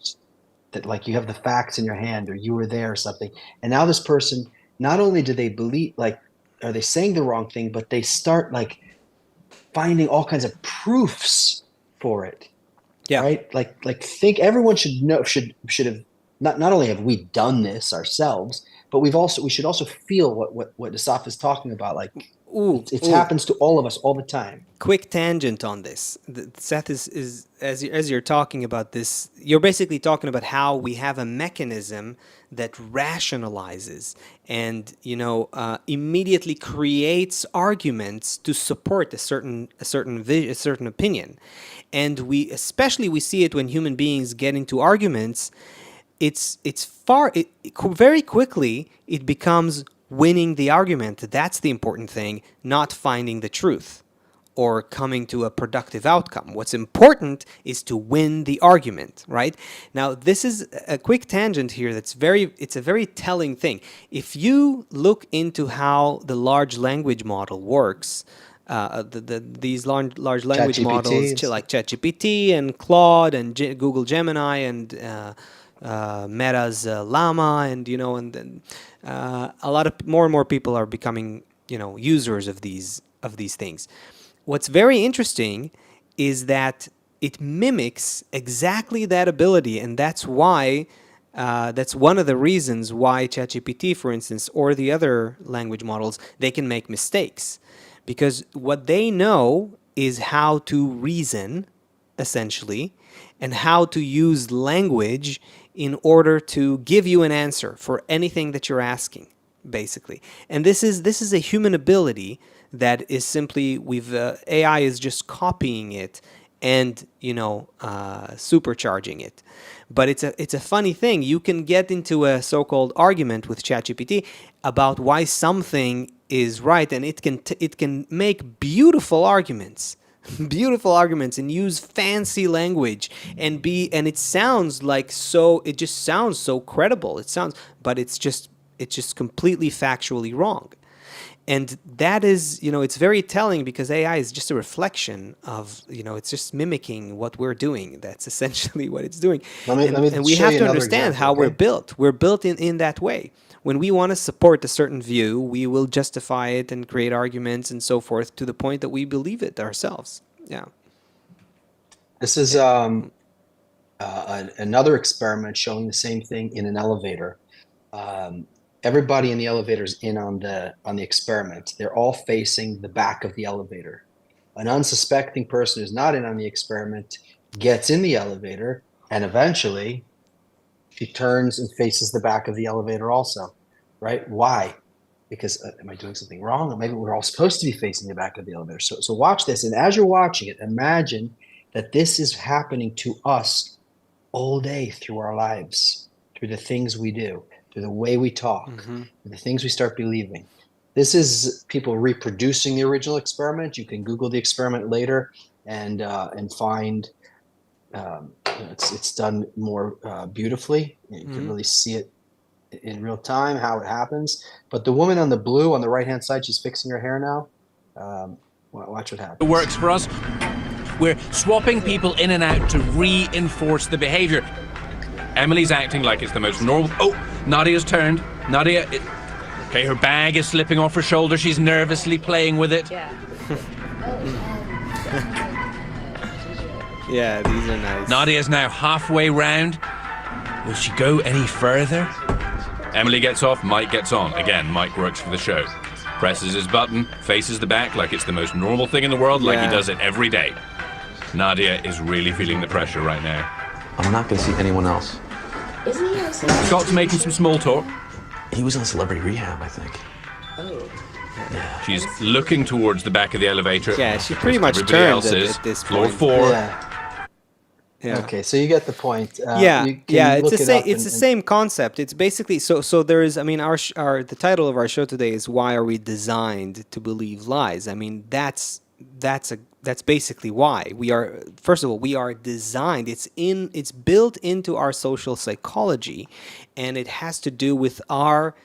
like you have the facts in your hand, or you were there or something, and now this person, not only do they believe, like, are they saying the wrong thing, but they start like finding all kinds of proofs for it. Yeah. Right? Like think everyone should know, should have, not only have we done this ourselves, but we should also feel what Asaf is talking about. Like, it happens to all of us all the time. Quick tangent on this. Seth is as you're talking about this, you're basically talking about how we have a mechanism that rationalizes and immediately creates arguments to support a certain opinion, and we see it when human beings get into arguments. Very quickly it becomes winning the argument. That's the important thing, not finding the truth or coming to a productive outcome. What's important is to win the argument, right? Now, this is a quick tangent here it's a very telling thing. If you look into how the large language model works, these large language models like ChatGPT and Claude and Google Gemini and Meta's Llama, and a lot of more and more people are becoming users of these things. What's very interesting is that it mimics exactly that ability, and that's why that's one of the reasons why ChatGPT, for instance, or the other language models, they can make mistakes, because what they know is how to reason, essentially, and how to use language in order to give you an answer for anything that you're asking, basically. And this is a human ability that is simply AI is just copying it and supercharging it. But it's a funny thing. You can get into a so-called argument with ChatGPT about why something is right, and it can make beautiful arguments and use fancy language and it sounds like it just sounds so credible. But it's just completely factually wrong. And that is, it's very telling, because AI is just a reflection of, it's just mimicking what we're doing. That's essentially what it's doing. And we have to understand how we're built. We're built in that way. When we want to support a certain view, we will justify it and create arguments and so forth to the point that we believe it ourselves. Yeah. This is another experiment showing the same thing in an elevator. Everybody in the elevator is in on the experiment. They're all facing the back of the elevator. An unsuspecting person who's not in on the experiment gets in the elevator, and eventually she turns and faces the back of the elevator also, right? Why? Because am I doing something wrong? Or maybe we're all supposed to be facing the back of the elevator. So watch this, and as you're watching it, imagine that this is happening to us all day through our lives, through the things we do, through the way we talk, the things we start believing. This is people reproducing the original experiment. You can Google the experiment later and find it's done more beautifully. You can really see it in real time how it happens. But the woman on the blue on the right hand side, she's fixing her hair now. Watch what happens. It works for us. We're swapping people in and out to reinforce the behavior. Emily's acting like it's the most normal. Oh, Nadia's turned. Nadia, okay, her bag is slipping off her shoulder. She's nervously playing with it. Yeah. Yeah, these are nice. Nadia's now halfway round. Will she go any further? Emily gets off, Mike gets on. Again, Mike works for the show. Presses his button, faces the back like it's the most normal thing in the world, like he does it every day. Nadia is really feeling the pressure right now. I'm not going to see anyone else. Isn't he on Scott's making some small talk. He was in celebrity rehab, I think. Oh. Yeah. She's looking towards the back of the elevator. Yeah, she pretty much turned at this floor point. 4. Yeah. Okay, so you get the point. It's the same concept. It's basically so there is. I mean, the title of our show today is "Why Are We Designed to Believe Lies?" I mean, that's basically why we are. First of all, we are designed. It's built into our social psychology, and it has to do with our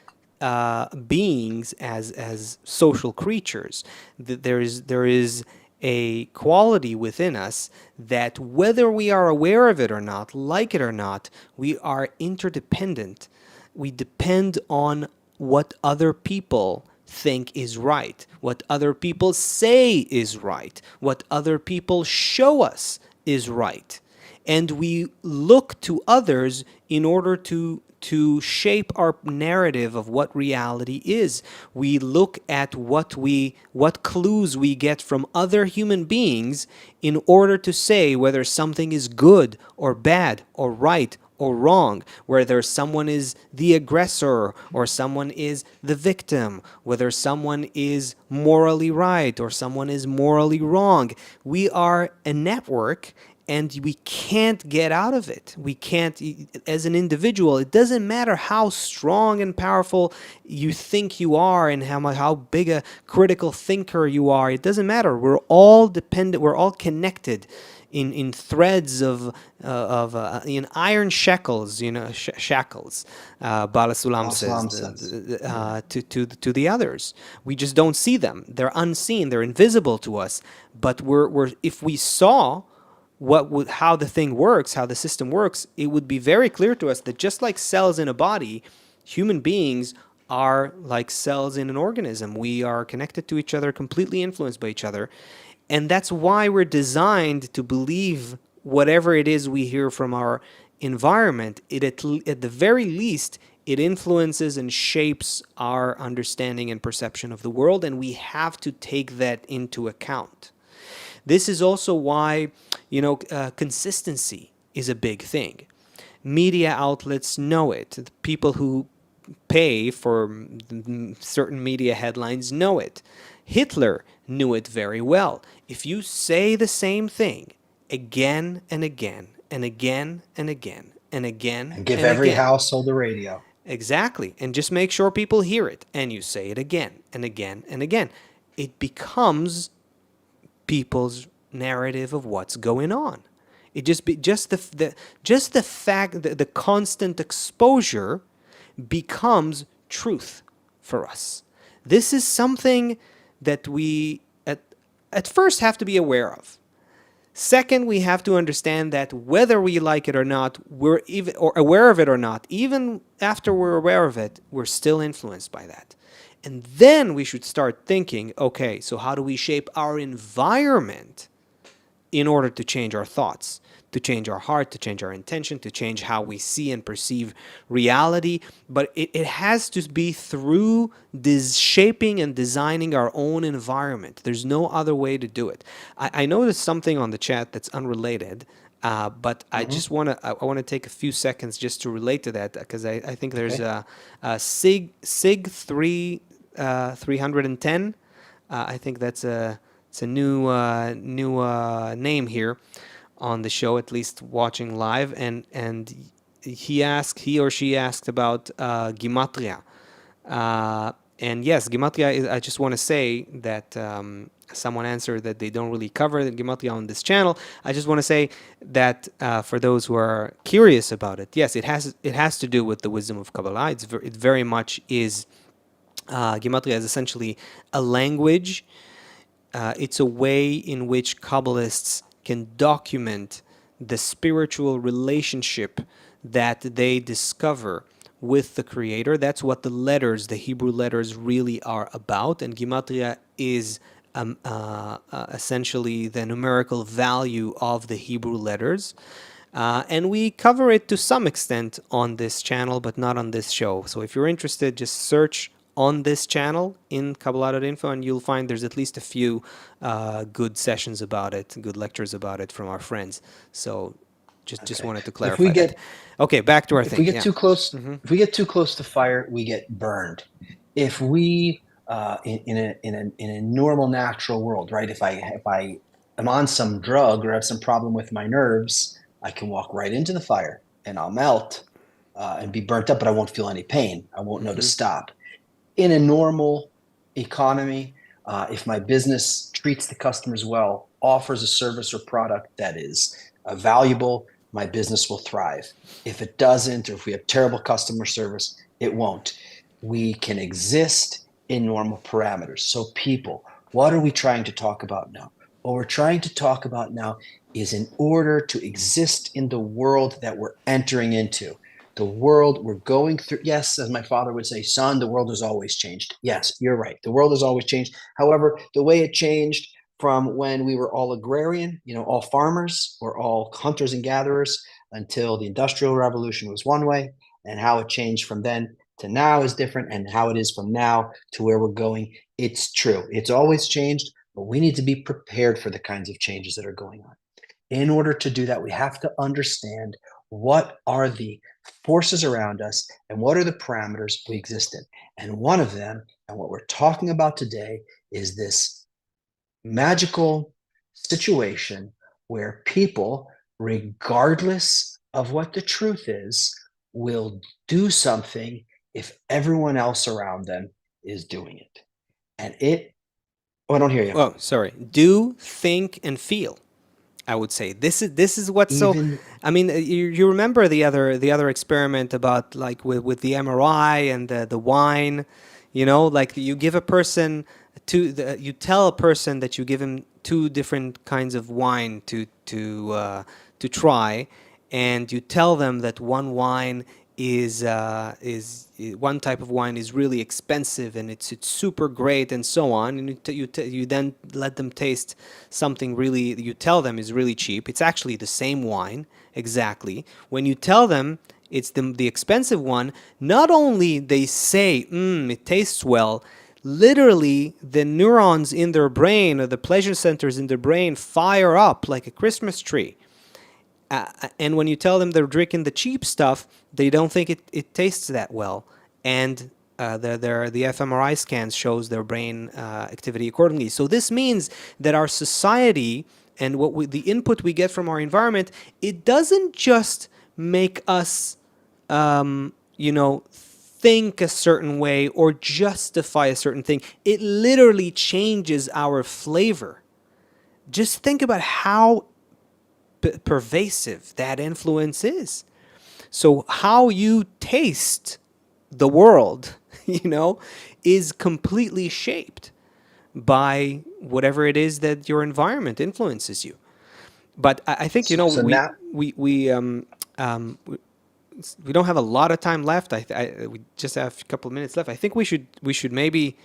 beings as social creatures. There is a quality within us that, whether we are aware of it or not, like it or not, we are interdependent. We depend on what other people think is right, what other people say is right, what other people show us is right. And we look to others in order to shape our narrative of what reality is. We look at what clues we get from other human beings in order to say whether something is good or bad or right or wrong, whether someone is the aggressor or someone is the victim, whether someone is morally right or someone is morally wrong. We are a network, and we can't get out of it. We can't, as an individual, it doesn't matter how strong and powerful you think you are and how big a critical thinker you are. It doesn't matter. We're all dependent, we're all connected in threads in iron shackles, shackles, Bala Sulam says, to the others. We just don't see them. They're unseen, they're invisible to us. But if we saw how the thing works, how the system works, it would be very clear to us that just like cells in a body, human beings are like cells in an organism. We are connected to each other, completely influenced by each other. And that's why we're designed to believe whatever it is we hear from our environment. At the very least, it influences and shapes our understanding and perception of the world, and we have to take that into account. This is also why, consistency is a big thing. Media outlets know it. The people who pay for certain media headlines know it. Hitler knew it very well. If you say the same thing again and again and again and again and again and give every household a radio. Exactly. And just make sure people hear it. And you say it again and again and again. It becomes people's narrative of what's going on. It just the fact that the constant exposure becomes truth for us. This is something that we at first have to be aware of. Second, we have to understand that whether we like it or not, we're even or aware of it or not, even after we're aware of it, we're still influenced by that. And then we should start thinking, okay, so how do we shape our environment in order to change our thoughts, to change our heart, to change our intention, to change how we see and perceive reality? But it has to be through this shaping and designing our own environment. There's no other way to do it. I noticed something on the chat that's unrelated, but I just want to take a few seconds just to relate to that, because I think there's a Sig 310. I think it's a new name here on the show, at least watching live, and he or she asked about gematria, and yes, gematria is, I just want to say that someone answered that they don't really cover the gematria on this channel. I just want to say that for those who are curious about it, yes, it has to do with the wisdom of Kabbalah. It very much is. Gematria is essentially a language. It's a way in which Kabbalists can document the spiritual relationship that they discover with the Creator. That's what the letters, the Hebrew letters, really are about. And Gematria is essentially the numerical value of the Hebrew letters. And we cover it to some extent on this channel, but not on this show. So if you're interested, just search on this channel in Kabbalah.info, and you'll find there's at least a few good sessions about it, good lectures about it from our friends. So just wanted to clarify that. Okay, back to our thing. If we get too close, if we get too close to fire, we get burned. If we in a normal natural world, right? If I am on some drug or have some problem with my nerves, I can walk right into the fire and I'll melt and be burnt up, but I won't feel any pain. I won't know to stop. In a normal economy, if my business treats the customers well, offers a service or product that is valuable, my business will thrive. If it doesn't, or if we have terrible customer service, it won't. we can exist in normal parameters. So people, what are we trying to talk about now? What we're trying to talk about now is in order to exist in the world that we're entering into, the world we're going through. Yes, as my father would say, son, the world has always changed. Yes, you're right. The world has always changed. However, the way it changed from when we were all agrarian, all farmers, or all hunters and gatherers, until the Industrial Revolution was one way, and how it changed from then to now is different, and how it is from now to where we're going. It's true. It's always changed, but we need to be prepared for the kinds of changes that are going on. In order to do that, we have to understand what are the forces around us and what are the parameters we exist in. And one of them, and what we're talking about today, is this magical situation where people, regardless of what the truth is, will do something if everyone else around them is doing it. And I don't hear you. Oh, sorry. Do, think, and feel. I would say this is what's so. I mean, you remember the other experiment about like with the MRI and the wine, like you give a person you tell a person that you give him two different kinds of wine to try, and you tell them that one type of wine is really expensive and it's super great and so on, and you then let them taste something really you tell them is really cheap. It's actually the same wine exactly. When you tell them it's the expensive one, not only they say it tastes well, literally the neurons in their brain or the pleasure centers in their brain fire up like a Christmas tree. And when you tell them they're drinking the cheap stuff, they don't think it tastes that well. And the fMRI scans shows their brain activity accordingly. So this means that our society and the input we get from our environment, it doesn't just make us, think a certain way or justify a certain thing. It literally changes our flavor. Just think about how pervasive that influence is. So how you taste the world, is completely shaped by whatever it is that your environment influences you. But I think we don't have a lot of time left. We just have a couple of minutes left. I think we should maybe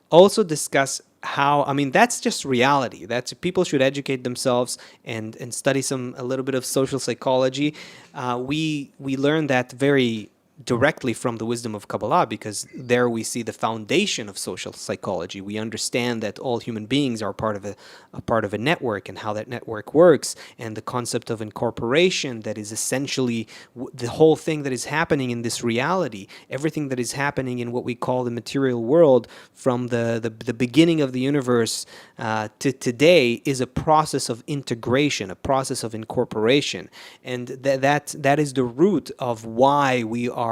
also discuss how, that's just reality. That's people should educate themselves and study a little bit of social psychology. We learn that very directly from the wisdom of Kabbalah, because there we see the foundation of social psychology. We understand that all human beings are part of a network and how that network works, and the concept of incorporation, that is essentially the whole thing that is happening in this reality. Everything that is happening in what we call the material world from the beginning of the universe to today is a process of integration, a process of incorporation. And that is the root of why we are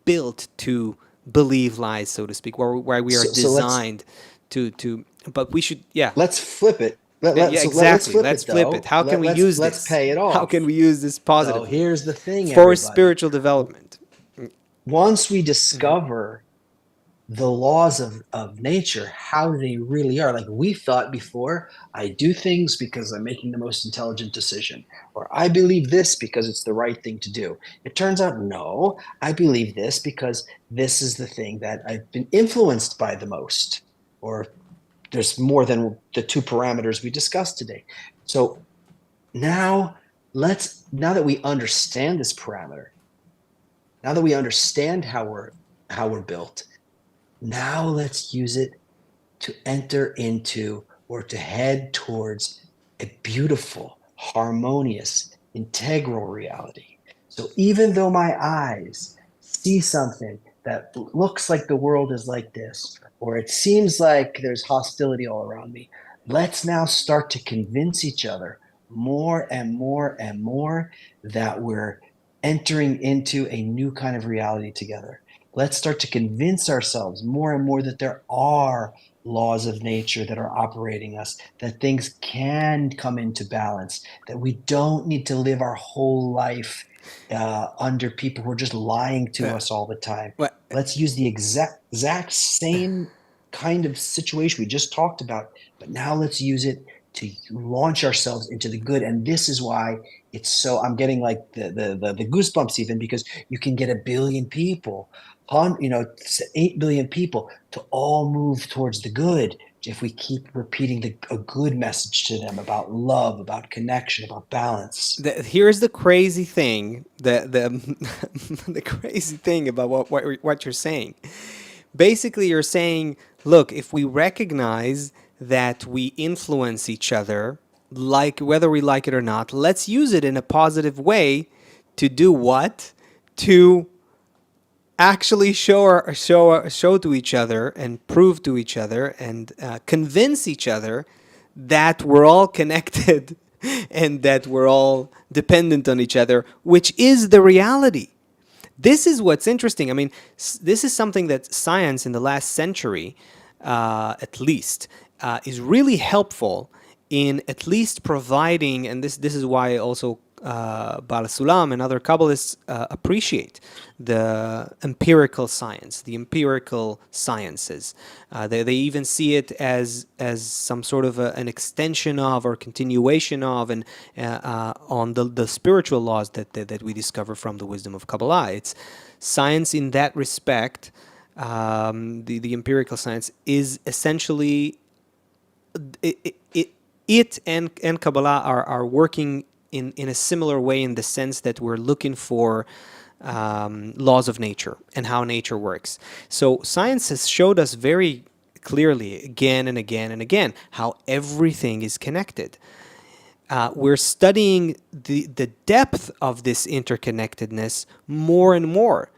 built to believe lies, so to speak, where we are designed to. But we should, Let's flip it. Exactly. Let's flip it. How can we use this? Let's pay it off. How can we use this positively? So here's the thing, for spiritual development. Once we discover the laws of nature, how they really are. Like we thought before, I do things because I'm making the most intelligent decision, or I believe this because it's the right thing to do. It turns out, no, I believe this because this is the thing that I've been influenced by the most, or there's more than the two parameters we discussed today. So now that we understand this parameter, now that we understand how we're built, now let's use it to enter into or to head towards a beautiful, harmonious, integral reality. So even though my eyes see something that looks like the world is like this, or it seems like there's hostility all around me, let's now start to convince each other more and more and more that we're entering into a new kind of reality together. Let's start to convince ourselves more and more that there are laws of nature that are operating us, that things can come into balance, that we don't need to live our whole life under people who are just lying to us all the time. Let's use the exact same kind of situation we just talked about, but now let's use it to launch ourselves into the good. And this is why it's so, I'm getting like the goosebumps even, because you can get 1 billion people, 8 billion people to all move towards the good if we keep repeating a good message to them about love, about connection, about balance. Here's the crazy thing, the crazy thing about what you're saying. Basically, you're saying, look, if we recognize that we influence each other, like whether we like it or not, let's use it in a positive way to do what? To actually show to each other and prove to each other and convince each other that we're all connected and that we're all dependent on each other, which is the reality. This is what's interesting. I mean, this is something that science in the last century, at least, is really helpful in at least providing, and this is why also Baal Sulam and other Kabbalists appreciate the empirical science, the empirical sciences. They even see it as some sort of an extension of or continuation of and on the spiritual laws that we discover from the wisdom of Kabbalah. It's science in that respect. The empirical science is essentially it and Kabbalah are working in a similar way, in the sense that we're looking for laws of nature and how nature works. So science has showed us very clearly again and again and again how everything is connected. We're studying the depth of this interconnectedness more and more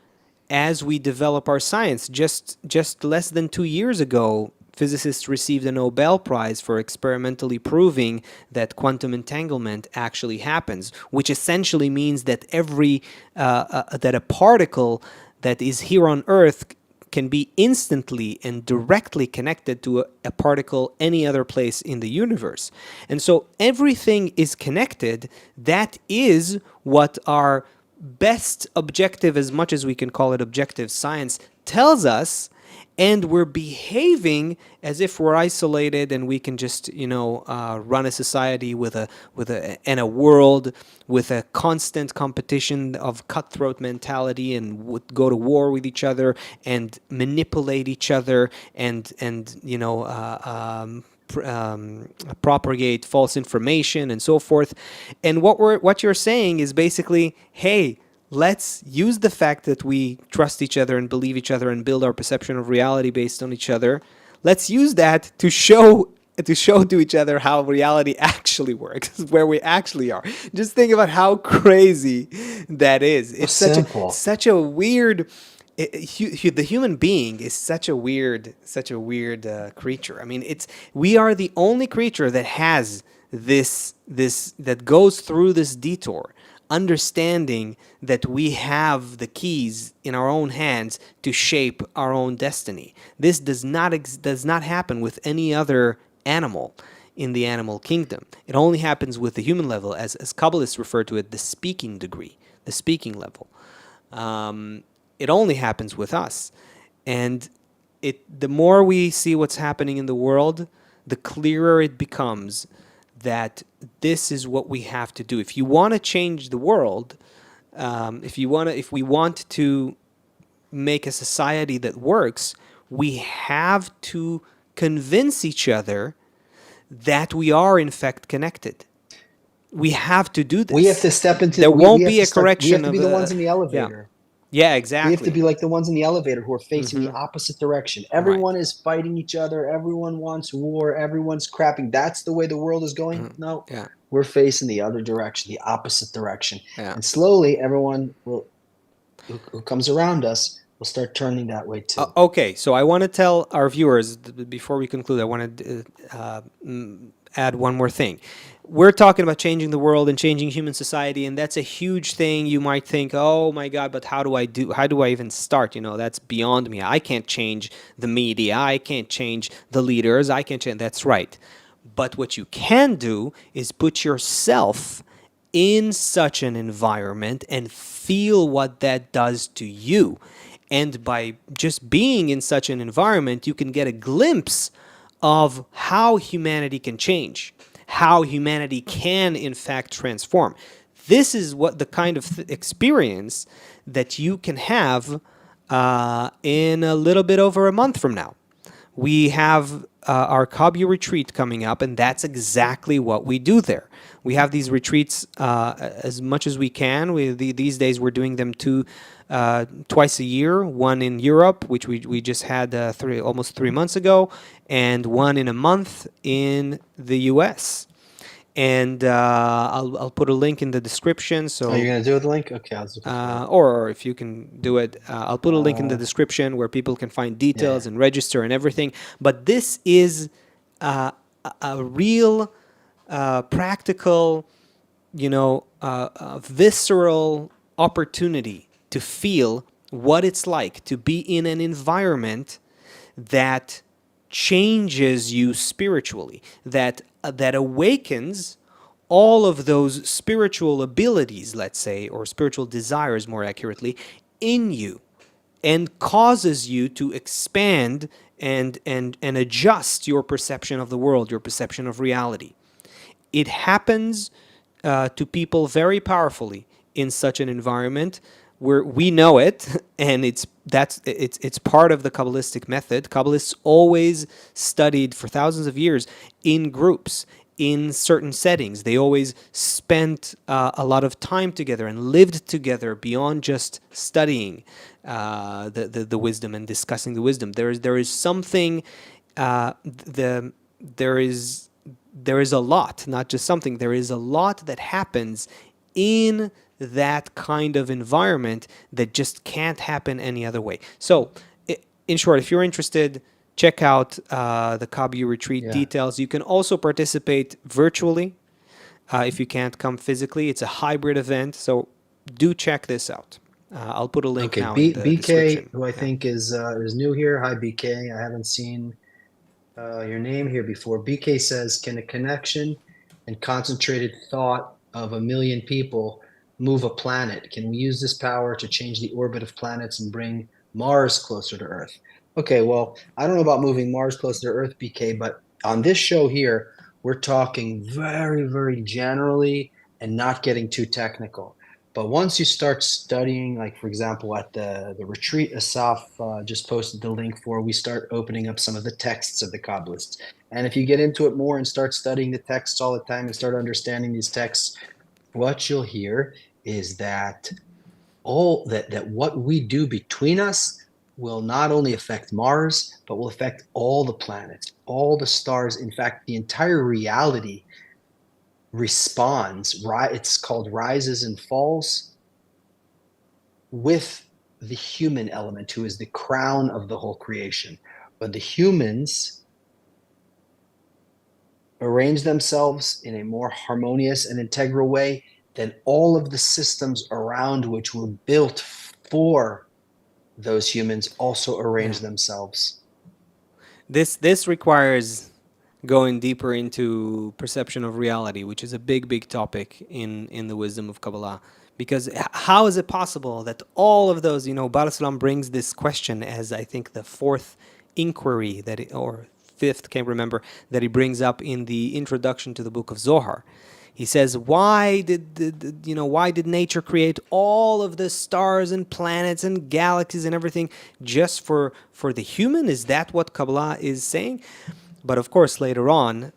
as we develop our science. Just less than 2 years ago, physicists received a Nobel Prize for experimentally proving that quantum entanglement actually happens, which essentially means that that a particle that is here on Earth can be instantly and directly connected to a particle any other place in the universe. And so everything is connected. That is what our best objective, as much as we can call it objective science, tells us. And we're behaving as if we're isolated and we can just, run a society and a world with a constant competition of cutthroat mentality, and would go to war with each other and manipulate each other and propagate false information and so forth. And what you're saying is basically, hey, let's use the fact that we trust each other and believe each other and build our perception of reality based on each other. Let's use that to show to each other how reality actually works, where we actually are. Just think about how crazy that is. It's such a weird. The human being is such a weird creature. I mean, we are the only creature that has this that goes through this detour, understanding that we have the keys in our own hands to shape our own destiny. This does not happen with any other animal in the animal kingdom. It only happens with the human level, as Kabbalists refer to it, the speaking degree, the speaking level. It only happens with us. And the more we see what's happening in the world, the clearer it becomes that this is what we have to do. If you want to change the world, if we want to make a society that works, we have to convince each other that we are in fact connected. We have to do this. We have to step into. There won't be a correction. We have to be the ones in the elevator. Yeah, exactly. We have to be like the ones in the elevator who are facing the opposite direction. Everyone is fighting each other. Everyone wants war. Everyone's crapping. That's the way the world is going? No. Yeah. We're facing the other direction, the opposite direction. Yeah. And slowly, everyone who comes around us will start turning that way too. Okay, so I want to tell our viewers, before we conclude, I want to add one more thing. We're talking about changing the world and changing human society, and that's a huge thing. You might think, oh my God, but how do I even start? That's beyond me. I can't change the media. I can't change the leaders. I can't change. That's right. But what you can do is put yourself in such an environment and feel what that does to you. And by just being in such an environment, you can get a glimpse of how humanity can change, how humanity can in fact transform. This is what the kind of experience that you can have in a little bit over a month from now. We have our KabU retreat coming up, and that's exactly what we do there. We have these retreats as much as we can. These days we're doing them twice a year, one in Europe, which we just had almost 3 months ago, and one in a month in the US. And I'll put a link in the description. So you're going to do the link? Okay. or if you can do it, I'll put a link in the description where people can find details and register and everything. But this is a real, practical, visceral opportunity to feel what it's like to be in an environment that changes you spiritually, that awakens all of those spiritual abilities, let's say, or spiritual desires more accurately, in you, and causes you to expand and adjust your perception of the world, your perception of reality. It happens to people very powerfully in such an environment where we know it, and it's part of the Kabbalistic method. Kabbalists always studied for thousands of years in groups, in certain settings. They always spent a lot of time together and lived together beyond just studying the wisdom and discussing the wisdom. There is something. There is a lot, not just something. There is a lot that happens in that kind of environment that just can't happen any other way. So, in short, if you're interested, check out the KabU retreat details. You can also participate virtually if you can't come physically. It's a hybrid event, so do check this out. I'll put a link now in the description. BK, who I think is new here. Hi, BK. I haven't seen your name here before. BK says, can a connection and concentrated thought of 1 million people move a planet? Can we use this power to change the orbit of planets and bring Mars closer to Earth? Okay, well, I don't know about moving Mars closer to Earth, BK, but on this show here, we're talking very, very generally and not getting too technical. But once you start studying, like, for example, at the retreat Asaf just posted the link for, we start opening up some of the texts of the Kabbalists. And if you get into it more and start studying the texts all the time and start understanding these texts, what you'll hear is that what we do between us will not only affect Mars, but will affect all the planets, all the stars. In fact, the entire reality responds, it's called rises and falls, with the human element, who is the crown of the whole creation. When the humans arrange themselves in a more harmonious and integral way, then all of the systems around which were built for those humans also arrange themselves. This requires going deeper into perception of reality, which is a big topic in the wisdom of Kabbalah. Because how is it possible that all of those, Baal Salam brings this question as, I think, the fourth inquiry or fifth, can't remember, that he brings up in the introduction to the book of Zohar. He says, why did nature create all of the stars and planets and galaxies and everything just for the human? Is that what Kabbalah is saying? But of course, later on,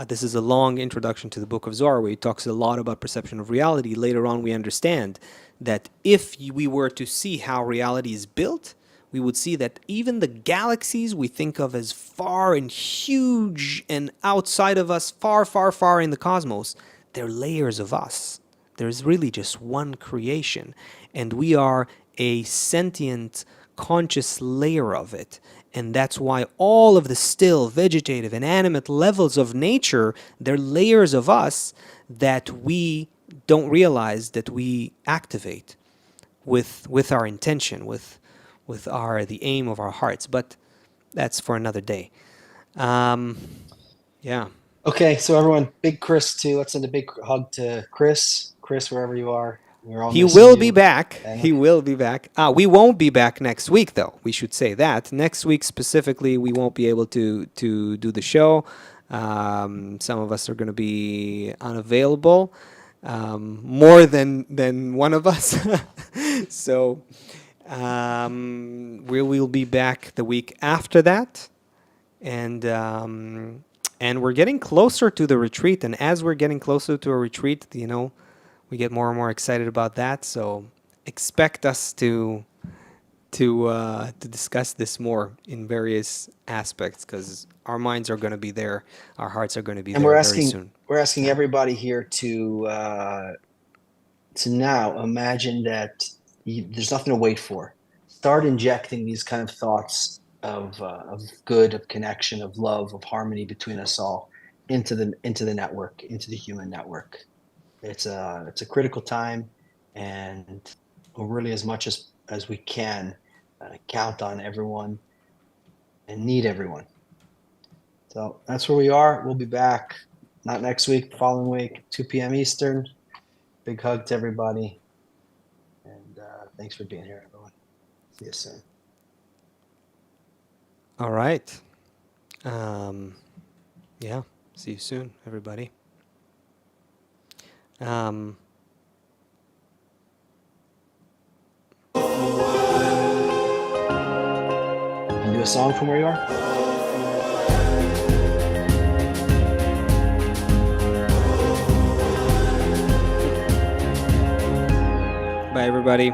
this is a long introduction to the book of Zohar where he talks a lot about perception of reality. Later on, we understand that if we were to see how reality is built, we would see that even the galaxies we think of as far and huge and outside of us, far, far, far in the cosmos, they're layers of us. There's really just one creation, and we are a sentient, conscious layer of it. And that's why all of the still, vegetative, and animate levels of nature, they're layers of us that we don't realize that we activate with our intention, with the aim of our hearts. But that's for another day. Yeah. Okay, so everyone, big Chris too. Let's send a big hug to Chris. Chris, wherever you are. He will be back. He will be back. We won't be back next week, though. We should say that. Next week specifically, we won't be able to do the show. Some of us are going to be unavailable, more than one of us. So we will be back the week after that, and we're getting closer to the retreat. And as we're getting closer to a retreat, we get more and more excited about that. So expect us to discuss this more in various aspects, because our minds are going to be there, our hearts are going to be there very soon. We're asking everybody here to now imagine that there's nothing to wait for. Start injecting these kind of thoughts of good, of connection, of love, of harmony between us all into the network, into the human network. It's a critical time, and we'll really, as much as we can, count on everyone and need everyone. So that's where we are. We'll be back, not next week, the following week, 2 p.m. Eastern. Big hug to everybody, and thanks for being here, everyone. See you soon. All right. Yeah. See you soon, everybody. Can you do a song from where you are? Bye, everybody.